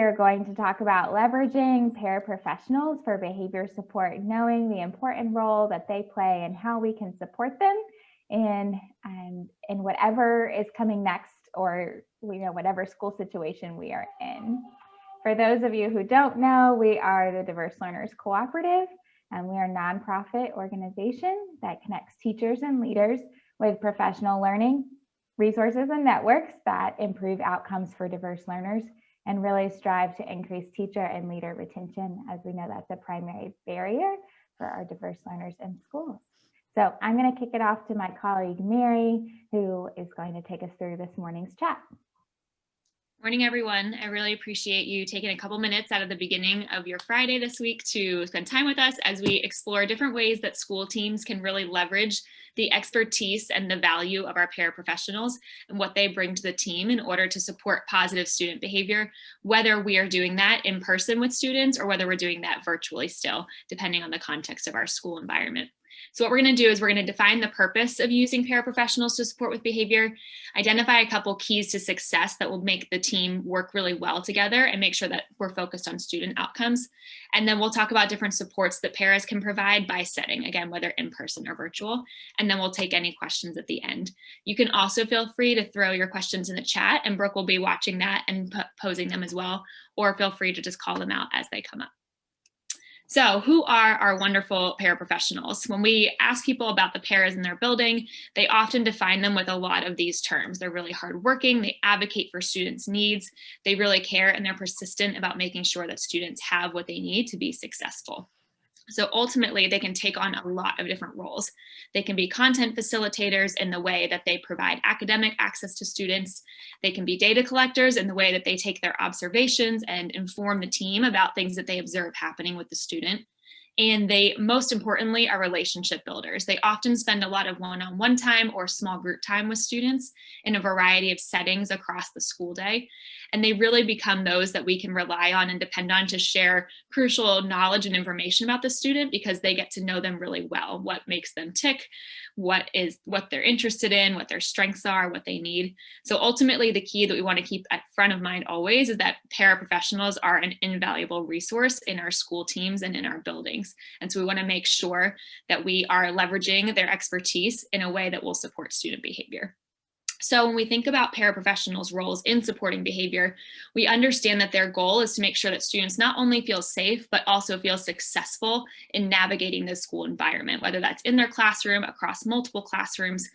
are going to talk about leveraging paraprofessionals for behavior support, knowing the important role that they play and how we can support them in whatever is coming next, or whatever school situation we are in. For those of you who don't know, we are the Diverse Learners Cooperative, and we are a nonprofit organization that connects teachers and leaders with professional learning resources and networks that improve outcomes for diverse learners and really strive to increase teacher and leader retention, as we know that's a primary barrier for our diverse learners in schools. So I'm going to kick it off to my colleague, Mary, who is going to take us through this morning's chat. Morning, everyone. I really appreciate you taking a couple minutes out of the beginning of your Friday this week to spend time with us as we explore different ways that school teams can really leverage the expertise and the value of our paraprofessionals and what they bring to the team in order to support positive student behavior, whether we are doing that in person with students or whether we're doing that virtually still, depending on the context of our school environment. So what we're going to do is we're going to define the purpose of using paraprofessionals to support with behavior, identify a couple keys to success that will make the team work really well together and make sure that we're focused on student outcomes. And then we'll talk about different supports that paras can provide by setting, again, whether in person or virtual. And then we'll take any questions at the end. You can also feel free to throw your questions in the chat, and Brooke will be watching that and posing them as well, or feel free to just call them out as they come up. So who are our wonderful paraprofessionals? When we ask people about the paras in their building, they often define them with a lot of these terms. They're really hardworking, they advocate for students' needs, they really care, and they're persistent about making sure that students have what they need to be successful. So ultimately, they can take on a lot of different roles. They can be content facilitators in the way that they provide academic access to students. They can be data collectors in the way that they take their observations and inform the team about things that they observe happening with the student. And they, most importantly, are relationship builders. They often spend a lot of one-on-one time or small group time with students in a variety of settings across the school day. And they really become those that we can rely on and depend on to share crucial knowledge and information about the student, because they get to know them really well, what makes them tick, what they're interested in, what their strengths are, what they need. So ultimately, the key that we want to keep at front of mind always is that paraprofessionals are an invaluable resource in our school teams and in our buildings. And so we want to make sure that we are leveraging their expertise in a way that will support student behavior. So when we think about paraprofessionals' roles in supporting behavior, we understand that their goal is to make sure that students not only feel safe, but also feel successful in navigating the school environment, whether that's in their classroom, across multiple classrooms.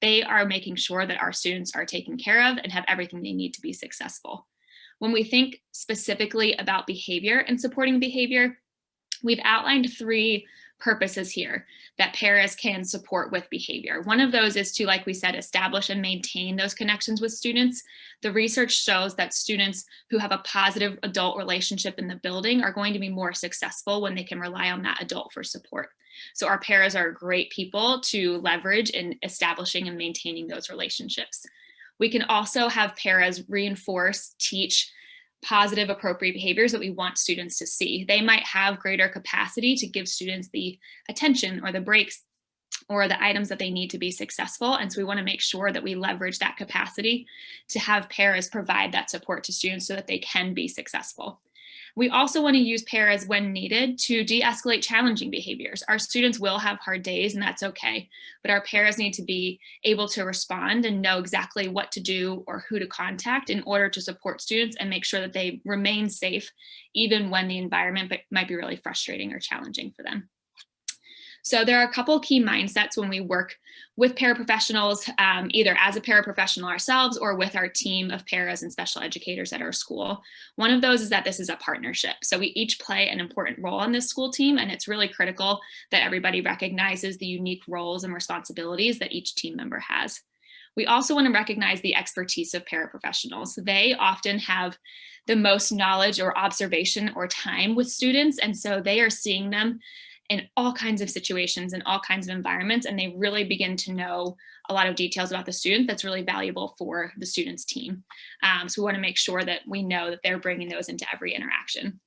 They are making sure that our students are taken care of and have everything they need to be successful. When we think specifically about behavior and supporting behavior, we've outlined three purposes here that paras can support with behavior. One of those is to, like we said, establish and maintain those connections with students. The research shows that students who have a positive adult relationship in the building are going to be more successful when they can rely on that adult for support. So our paras are great people to leverage in establishing and maintaining those relationships. We can also have paras reinforce, teach positive, appropriate behaviors that we want students to see. They might have greater capacity to give students the attention or the breaks or the items that they need to be successful. And so we want to make sure that we leverage that capacity to have paras provide that support to students so that they can be successful. We also want to use paras when needed to de-escalate challenging behaviors. Our students will have hard days, and that's okay, but our paras need to be able to respond and know exactly what to do or who to contact in order to support students and make sure that they remain safe, even when the environment might be really frustrating or challenging for them. So there are a couple key mindsets when we work with paraprofessionals, either as a paraprofessional ourselves or with our team of paras and special educators at our school. One of those is that this is a partnership. So we each play an important role on this school team, and it's really critical that everybody recognizes the unique roles and responsibilities that each team member has. We also want to recognize the expertise of paraprofessionals. They often have the most knowledge or observation or time with students, and so they are seeing them in all kinds of situations and all kinds of environments, and they really begin to know a lot of details about the student that's really valuable for the student's team. So we want to make sure that we know that they're bringing those into every interaction.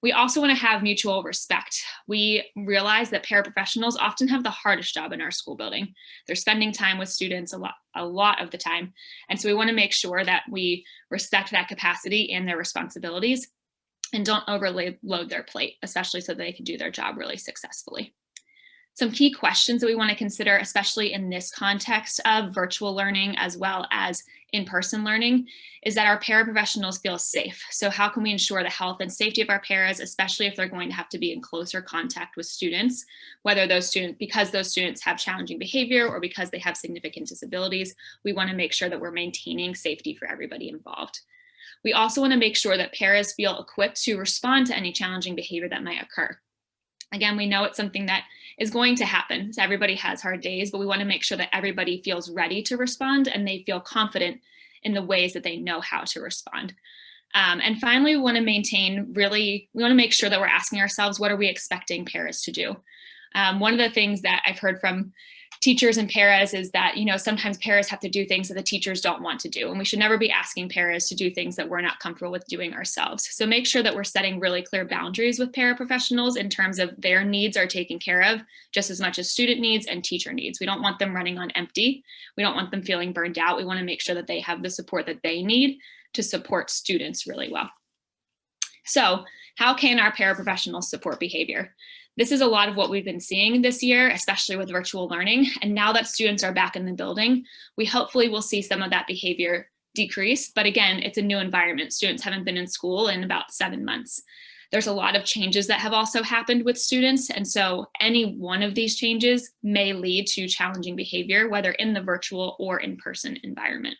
We also want to have mutual respect. We realize that paraprofessionals often have the hardest job in our school building. They're spending time with students a lot of the time. And so we want to make sure that we respect that capacity and their responsibilities and don't overload their plate, especially so they can do their job really successfully. Some key questions that we want to consider, especially in this context of virtual learning as well as in-person learning, is that our paraprofessionals feel safe. So how can we ensure the health and safety of our paras, especially if they're going to have to be in closer contact with students, whether those students, because those students have challenging behavior or because they have significant disabilities, we want to make sure that we're maintaining safety for everybody involved. We also want to make sure that paras feel equipped to respond to any challenging behavior that might occur. Again, we know it's something that is going to happen. So everybody has hard days, but we want to make sure that everybody feels ready to respond and they feel confident in the ways that they know how to respond. And finally, we want to make sure that we're asking ourselves, what are we expecting paras to do? One of the things that I've heard from teachers and paras is that, sometimes paras have to do things that the teachers don't want to do. And we should never be asking paras to do things that we're not comfortable with doing ourselves. So make sure that we're setting really clear boundaries with paraprofessionals in terms of their needs are taken care of just as much as student needs and teacher needs. We don't want them running on empty. We don't want them feeling burned out. We want to make sure that they have the support that they need to support students really well. So how can our paraprofessionals support behavior? This is a lot of what we've been seeing this year, especially with virtual learning. And now that students are back in the building, we hopefully will see some of that behavior decrease. But again, it's a new environment. Students haven't been in school in about 7 months. There's a lot of changes that have also happened with students. And so any one of these changes may lead to challenging behavior, whether in the virtual or in-person environment.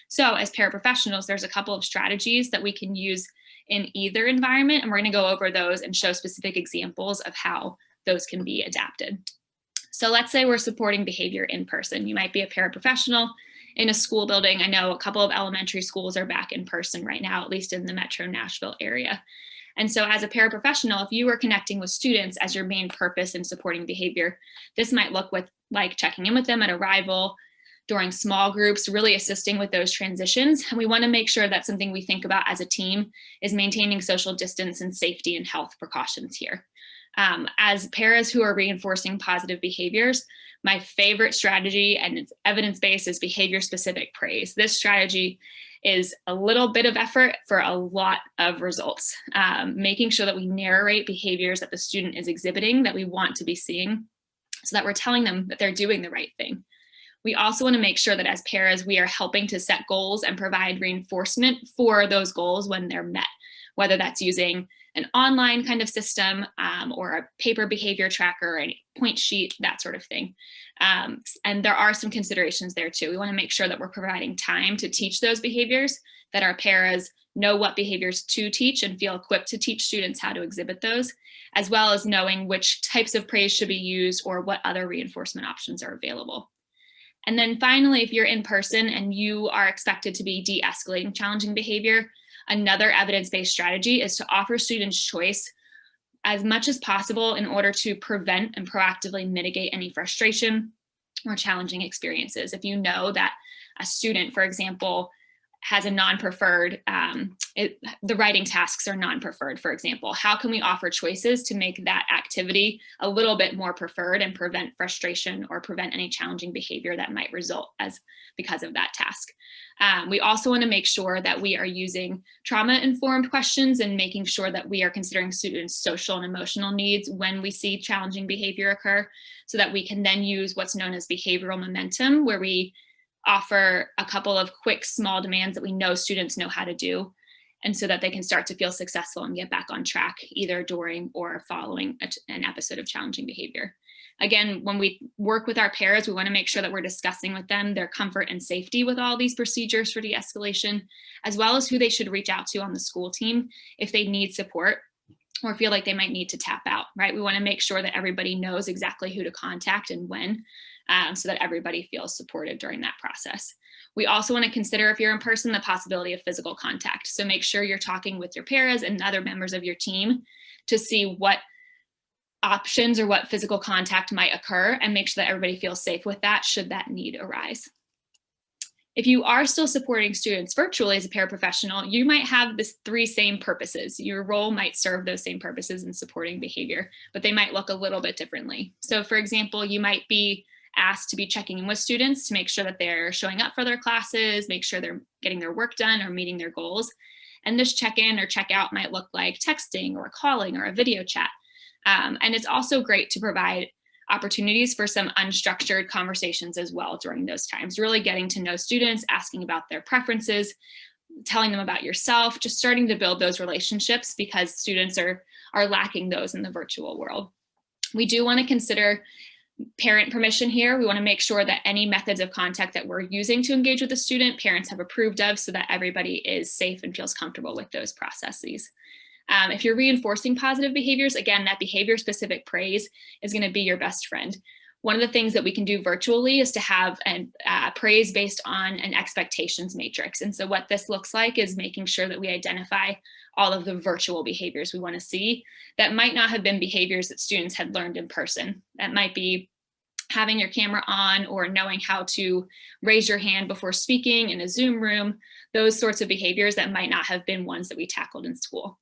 So as paraprofessionals, there's a couple of strategies that we can use in either environment, and we're going to go over those and show specific examples of how those can be adapted. So let's say we're supporting behavior in person. You might be a paraprofessional in a school building. I know a couple of elementary schools are back in person right now, at least in the Metro Nashville area. And so as a paraprofessional, if you are connecting with students as your main purpose in supporting behavior, this might look like checking in with them at arrival, during small groups, really assisting with those transitions. And we want to make sure that something we think about as a team is maintaining social distance and safety and health precautions here. As paras who are reinforcing positive behaviors, my favorite strategy, and it's evidence-based, is behavior-specific praise. This strategy is a little bit of effort for a lot of results, making sure that we narrate behaviors that the student is exhibiting that we want to be seeing so that we're telling them that they're doing the right thing. We also want to make sure that as paras, we are helping to set goals and provide reinforcement for those goals when they're met, whether that's using an online kind of system or a paper behavior tracker or a point sheet, that sort of thing. And there are some considerations there too. We want to make sure that we're providing time to teach those behaviors, that our paras know what behaviors to teach and feel equipped to teach students how to exhibit those, as well as knowing which types of praise should be used or what other reinforcement options are available. And then finally, if you're in person and you are expected to be de-escalating challenging behavior, another evidence-based strategy is to offer students choice as much as possible in order to prevent and proactively mitigate any frustration or challenging experiences. If you know that a student, for example, has a non-preferred, the writing tasks are non-preferred, for example, how can we offer choices to make that activity a little bit more preferred and prevent frustration or prevent any challenging behavior that might result because of that task? We also want to make sure that we are using trauma-informed questions and making sure that we are considering students' social and emotional needs when we see challenging behavior occur, so that we can then use what's known as behavioral momentum, where we offer a couple of quick, small demands that we know students know how to do, and so that they can start to feel successful and get back on track, either during or following an episode of challenging behavior. Again, when we work with our paras, we want to make sure that we're discussing with them their comfort and safety with all these procedures for de-escalation, as well as who they should reach out to on the school team if they need support or feel like they might need to tap out, right? We want to make sure that everybody knows exactly who to contact and when, so that everybody feels supported during that process. We also want to consider, if you're in person, the possibility of physical contact. So make sure you're talking with your paras and other members of your team to see what options or what physical contact might occur, and make sure that everybody feels safe with that should that need arise. If you are still supporting students virtually as a paraprofessional, you might have the three same purposes. Your role might serve those same purposes in supporting behavior, but they might look a little bit differently. So for example, you might be asked to be checking in with students to make sure that they're showing up for their classes, make sure they're getting their work done or meeting their goals. And this check-in or check-out might look like texting or calling or a video chat. And it's also great to provide opportunities for some unstructured conversations as well during those times, really getting to know students, asking about their preferences, telling them about yourself, just starting to build those relationships, because students are lacking those in the virtual world. We do want to consider parent permission here. We want to make sure that any methods of contact that we're using to engage with the student, parents have approved of, so that everybody is safe and feels comfortable with those processes. If you're reinforcing positive behaviors, again, that behavior specific praise is going to be your best friend. One of the things that we can do virtually is to have praise based on an expectations matrix. And so what this looks like is making sure that we identify all of the virtual behaviors we want to see that might not have been behaviors that students had learned in person. That might be having your camera on, or knowing how to raise your hand before speaking in a Zoom room, those sorts of behaviors that might not have been ones that we tackled in school.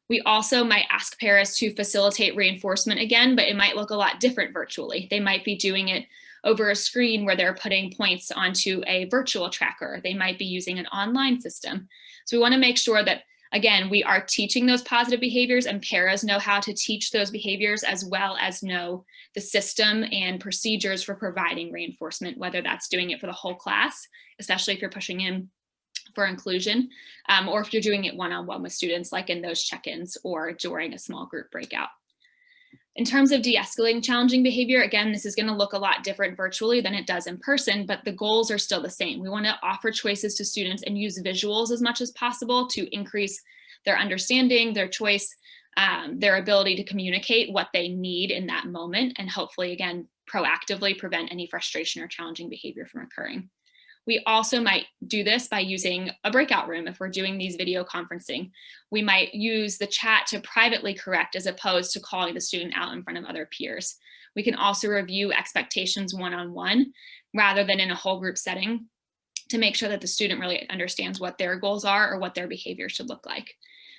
We also might ask paras to facilitate reinforcement again, but it might look a lot different virtually. They might be doing it over a screen where they're putting points onto a virtual tracker. They might be using an online system. So we want to make sure that, again, we are teaching those positive behaviors, and paras know how to teach those behaviors, as well as know the system and procedures for providing reinforcement, whether that's doing it for the whole class, especially if you're pushing in for inclusion, or if you're doing it one-on-one with students, like in those check-ins or during a small group breakout. In terms of de-escalating challenging behavior, again, this is going to look a lot different virtually than it does in person, but the goals are still the same. We want to offer choices to students and use visuals as much as possible to increase their understanding, their choice, their ability to communicate what they need in that moment, and hopefully, again, proactively prevent any frustration or challenging behavior from occurring. We also might do this by using a breakout room. If we're doing these video conferencing, we might use the chat to privately correct, as opposed to calling the student out in front of other peers. We can also review expectations one-on-one rather than in a whole group setting, to make sure that the student really understands what their goals are or what their behavior should look like.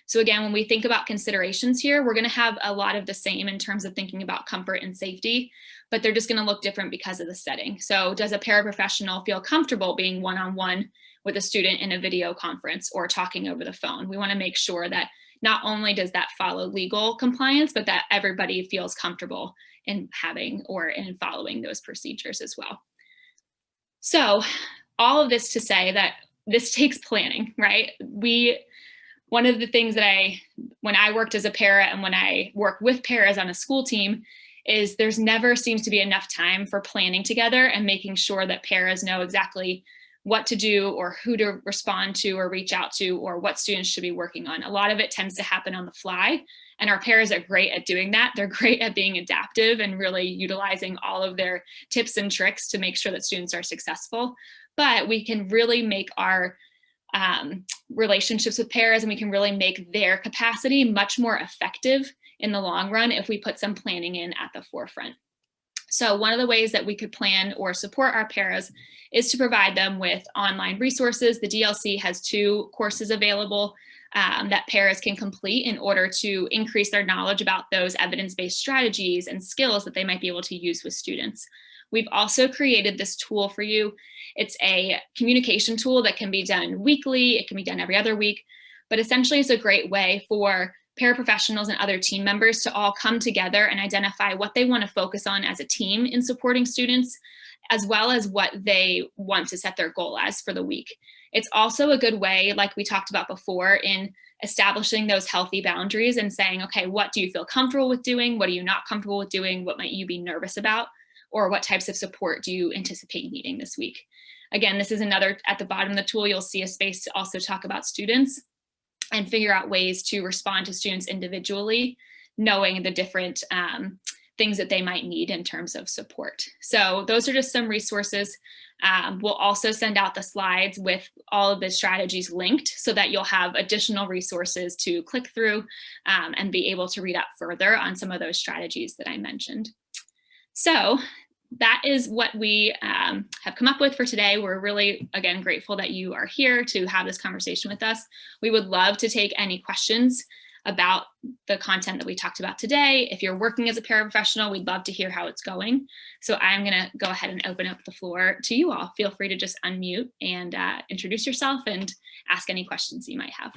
So again, when we think about considerations here, we're going to have a lot of the same in terms of thinking about comfort and safety, but they're just going to look different because of the setting. So does a paraprofessional feel comfortable being one-on-one with a student in a video conference or talking over the phone? We want to make sure that not only does that follow legal compliance, but that everybody feels comfortable in having or in following those procedures as well. So all of this to say that this takes planning, right? One of the things that when I worked as a para and when I work with paras on a school team, is there's never seems to be enough time for planning together and making sure that paras know exactly what to do or who to respond to or reach out to or what students should be working on. A lot of it tends to happen on the fly, and our paras are great at doing that. They're great at being adaptive and really utilizing all of their tips and tricks to make sure that students are successful. But we can really make our relationships with paras, and we can really make their capacity much more effective in the long run if we put some planning in at the forefront. So one of the ways that we could plan or support our paras is to provide them with online resources. The DLC has 2 courses available that paras can complete in order to increase their knowledge about those evidence-based strategies and skills that they might be able to use with students. We've also created this tool for you. It's a communication tool that can be done weekly. It can be done every other week, but essentially it's a great way for paraprofessionals and other team members to all come together and identify what they want to focus on as a team in supporting students, as well as what they want to set their goal as for the week. It's also a good way, like we talked about before, in establishing those healthy boundaries and saying, okay, what do you feel comfortable with doing? What are you not comfortable with doing? What might you be nervous about? Or what types of support do you anticipate needing this week? Again, this is another, at the bottom of the tool, you'll see a space to also talk about students and figure out ways to respond to students individually, knowing the different things that they might need in terms of support. So those are just some resources. We'll also send out the slides with all of the strategies linked so that you'll have additional resources to click through and be able to read up further on some of those strategies that I mentioned. So that is what we have come up with for today. We're really, again, grateful that you are here to have this conversation with us. We would love to take any questions about the content that we talked about today. If you're working as a paraprofessional, we'd love to hear how it's going. So I'm going to go ahead and open up the floor to you all. Feel free to just unmute and introduce yourself and ask any questions you might have.